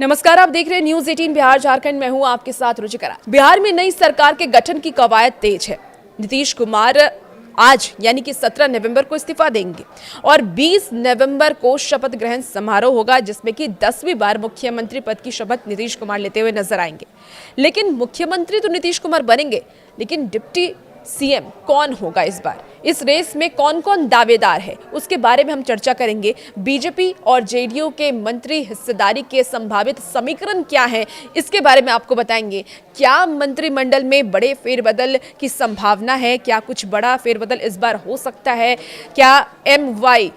नमस्कार, आप देख रहे हैं न्यूज 18 बिहार झारखंड। मैं हूं आपके साथ रुचिकरा। बिहार में नई सरकार के गठन की कवायद तेज है। नीतीश कुमार आज यानी कि 17 नवंबर को इस्तीफा देंगे और 20 नवंबर को शपथ ग्रहण समारोह होगा, जिसमें कि 10वीं बार मुख्यमंत्री पद की शपथ नीतीश कुमार लेते हुए नजर आएंगे। लेकिन मुख्यमंत्री तो नीतीश कुमार बनेंगे, लेकिन डिप्टी सीएम कौन होगा इस बार? इस रेस में कौन कौन दावेदार है, उसके बारे में हम चर्चा करेंगे। बीजेपी और जेडीयू के मंत्री हिस्सेदारी के संभावित समीकरण क्या है, इसके बारे में आपको बताएंगे। क्या मंत्रिमंडल में बड़े फेरबदल की संभावना है? क्या कुछ बड़ा फेरबदल इस बार हो सकता है? क्या MY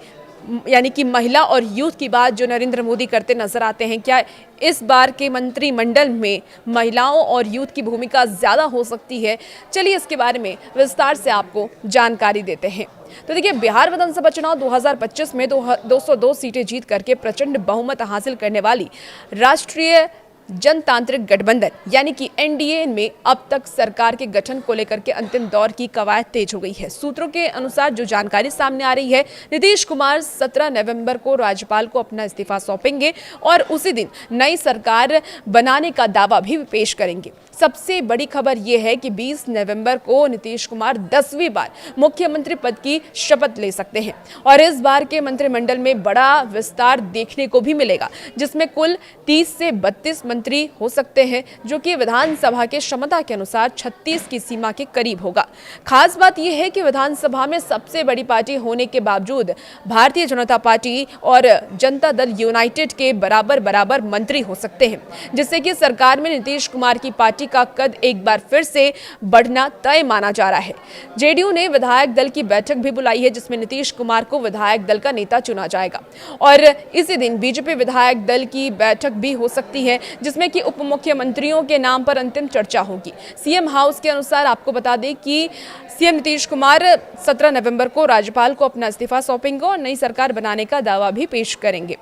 यानी कि महिला और यूथ की बात जो नरेंद्र मोदी करते नजर आते हैं, क्या इस बार के मंत्रिमंडल में महिलाओं और यूथ की भूमिका ज्यादा हो सकती है? चलिए इसके बारे में विस्तार से आपको जानकारी देते हैं। तो देखिए, बिहार विधानसभा चुनाव 2025 में 202 सीटें जीत करके प्रचंड बहुमत हासिल करने वाली राष्ट्रीय जनतांत्रिक गठबंधन यानी कि NDA में अब तक सरकार के गठन को लेकर के अंतिम दौर की कवायद तेज हो गई है। सूत्रों के अनुसार जो जानकारी सामने आ रही है, नीतीश कुमार 17 नवंबर को राज्यपाल को अपना इस्तीफा सौंपेंगे और उसी दिन नई सरकार बनाने का दावा भी पेश करेंगे। सबसे बड़ी खबर यह है कि 20 नवंबर को नीतीश कुमार 10वीं बार मुख्यमंत्री पद की शपथ ले सकते हैं और इस बार के मंत्रिमंडल में बड़ा विस्तार देखने को भी मिलेगा, जिसमें कुल 30 से 32 मंत्री हो सकते हैं, जो कि विधानसभा के क्षमता के अनुसार 36 की सीमा के करीब होगा। खास बात यह है कि विधानसभा में सबसे बड़ी पार्टी होने के बावजूद भारतीय जनता पार्टी और जनता दल यूनाइटेड के बराबर मंत्री हो सकते हैं, जिससे कि सरकार में नीतीश कुमार की पार्टी का कद एक बार फिर से बढ़ना तय माना जा रहा है। जेडीयू ने विधायक दल की बैठक भी बुलाई है, जिसमें नीतीश कुमार को विधायक दल का नेता चुना जाएगा और इसी दिन बीजेपी विधायक दल की बैठक भी हो सकती है, जिसमें कि उप मुख्यमंत्रियों के नाम पर अंतिम चर्चा होगी। सीएम हाउस के अनुसार आपको बता दें कि सीएम नीतीश कुमार 17 नवंबर को राज्यपाल को अपना इस्तीफा सौंपेंगे और नई सरकार बनाने का दावा भी पेश करेंगे।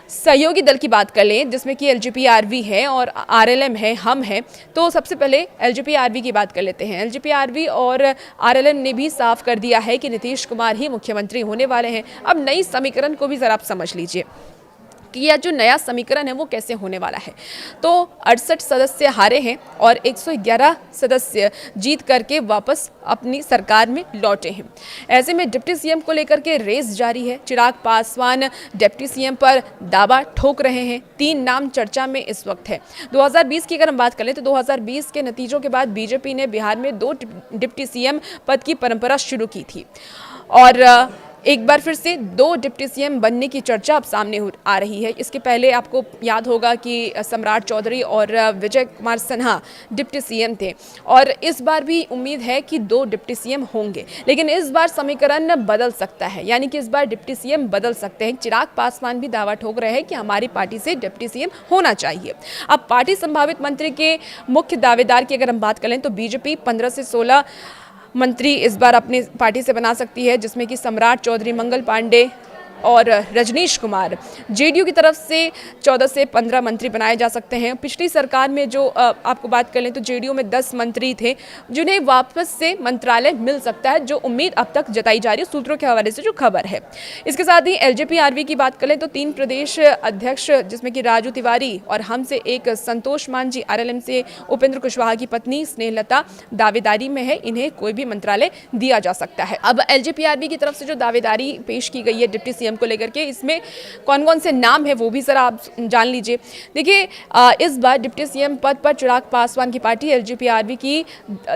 सहयोगी दल की बात कर लें, जिसमें कि LGP-RV है और RLM है, हम हैं। तो सबसे पहले LGP-RV की बात कर लेते हैं। LGP-RV और RLM ने भी साफ कर दिया है कि नीतीश कुमार ही मुख्यमंत्री होने वाले हैं। अब नई समीकरण को भी जरा आप समझ लीजिए कि यह जो नया समीकरण है वो कैसे होने वाला है। तो 68 सदस्य हारे हैं और 111 सदस्य जीत करके वापस अपनी सरकार में लौटे हैं। ऐसे में डिप्टी सीएम को लेकर के रेस जारी है। चिराग पासवान डिप्टी सीएम पर दावा ठोक रहे हैं। 3 नाम चर्चा में इस वक्त है। 2020 की अगर हम बात करें तो 2020 के नतीजों के बाद बीजेपी ने बिहार में 2 डिप्टी सीएम पद की परंपरा शुरू की थी और एक बार फिर से 2 डिप्टी सीएम बनने की चर्चा अब सामने आ रही है। इसके पहले आपको याद होगा कि सम्राट चौधरी और विजय कुमार सिन्हा डिप्टी सीएम थे और इस बार भी उम्मीद है कि 2 डिप्टी सीएम होंगे, लेकिन इस बार समीकरण बदल सकता है, यानी कि इस बार डिप्टी सीएम बदल सकते हैं। चिराग पासवान भी दावा ठोक रहे हैं कि हमारी पार्टी से डिप्टी सीएम होना चाहिए। अब पार्टी संभावित मंत्री के मुख्य दावेदार की अगर हम बात करें तो बीजेपी 15 से 16 मंत्री इस बार अपनी पार्टी से बना सकती है, जिसमें कि सम्राट चौधरी, मंगल पांडे और रजनीश कुमार। जेडीयू की तरफ से 14 से 15 मंत्री बनाए जा सकते हैं। पिछली सरकार में जो आपको बात कर लें तो जेडीयू में 10 मंत्री थे, जिन्हें वापस से मंत्रालय मिल सकता है, जो उम्मीद अब तक जताई जा रही है सूत्रों के हवाले से जो खबर है। इसके साथ ही LGP-RV की बात करें तो 3 प्रदेश अध्यक्ष, जिसमें कि राजू तिवारी और हम से एक संतोष मांझी, RLM से उपेंद्र कुशवाहा की पत्नी स्नेहलता दावेदारी में है। इन्हें कोई भी मंत्रालय दिया जा सकता है। अब LGP-RV की तरफ से जो दावेदारी पेश की गई है डिप्टी सीएम को लेकर के, इसमें कौन कौन से नाम है वो भी जरा आप जान लीजिए। देखिए, इस बार डिप्टी सीएम पद पर चिराग पासवान की पार्टी LGP-RV की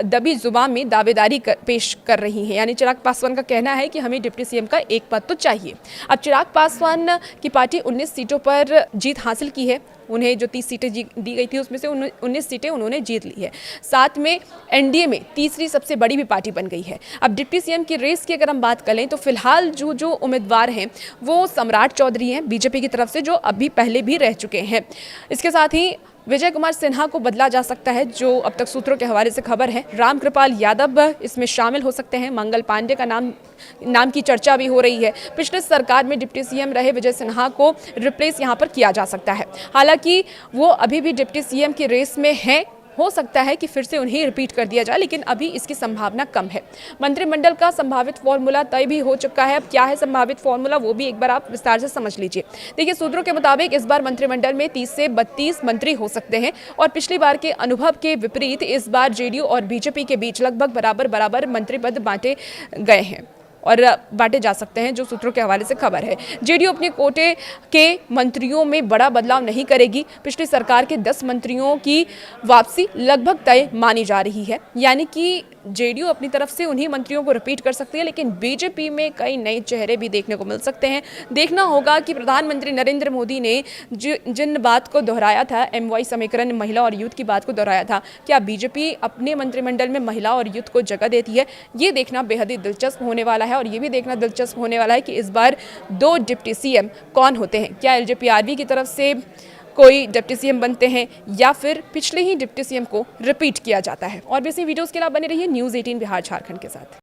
दबी जुबान में दावेदारी पेश कर रही है, यानी चिराग पासवान का कहना है कि हमें डिप्टी सीएम का एक पद तो चाहिए। अब चिराग पासवान की पार्टी 19 सीटों पर जीत हासिल की है। उन्हें जो 30 सीटें दी गई थी उसमें से 19 सीटें उन्होंने जीत ली है। साथ में NDA में तीसरी सबसे बड़ी भी पार्टी बन गई है। अब डिप्टी सीएम की रेस की अगर हम बात करें तो फिलहाल जो उम्मीदवार हैं वो सम्राट चौधरी हैं बीजेपी की तरफ से, जो अभी पहले भी रह चुके हैं। इसके साथ ही विजय कुमार सिन्हा को बदला जा सकता है, जो अब तक सूत्रों के हवाले से खबर है। रामकृपाल यादव इसमें शामिल हो सकते हैं। मंगल पांडे का नाम की चर्चा भी हो रही है। पिछले सरकार में डिप्टी सीएम रहे विजय सिन्हा को रिप्लेस यहां पर किया जा सकता है। हालांकि वो अभी भी डिप्टी सीएम की रेस में हैं हो सकता है कि फिर से उन्हें रिपीट कर दिया जाए, लेकिन अभी इसकी संभावना कम है। मंत्रिमंडल का संभावित फॉर्मूला तय भी हो चुका है। अब क्या है संभावित फॉर्मूला, वो भी एक बार आप विस्तार से समझ लीजिए। देखिए, सूत्रों के मुताबिक इस बार मंत्रिमंडल में 30 से 32 मंत्री हो सकते हैं और पिछली बार के अनुभव के विपरीत इस बार जेडीयू और बीजेपी के बीच लगभग बराबर बराबर मंत्री पद बांटे गए हैं और बांटे जा सकते हैं, जो सूत्रों के हवाले से खबर है। जेडीयू अपने कोटे के मंत्रियों में बड़ा बदलाव नहीं करेगी। पिछली सरकार के 10 मंत्रियों की वापसी लगभग तय मानी जा रही है, यानी कि जेडीयू अपनी तरफ से उन्हीं मंत्रियों को रिपीट कर सकती है, लेकिन बीजेपी में कई नए चेहरे भी देखने को मिल सकते हैं। देखना होगा कि प्रधानमंत्री नरेंद्र मोदी ने जिन बात को दोहराया था, MY समीकरण, महिला और यूथ की बात को दोहराया था, क्या बीजेपी अपने मंत्रिमंडल में महिला और यूथ को जगह देती है? ये देखना बेहद ही दिलचस्प होने वाला है। और ये भी देखना दिलचस्प होने वाला है कि इस बार 2 डिप्टी CM कौन होते हैं। क्या LJPRB की तरफ से कोई डिप्टी CM बनते हैं या फिर पिछले ही डिप्टी CM को रिपीट किया जाता है। और भी ऐसी वीडियोस के लिए बने रहिए न्यूज़ 18 बिहार झारखंड के साथ।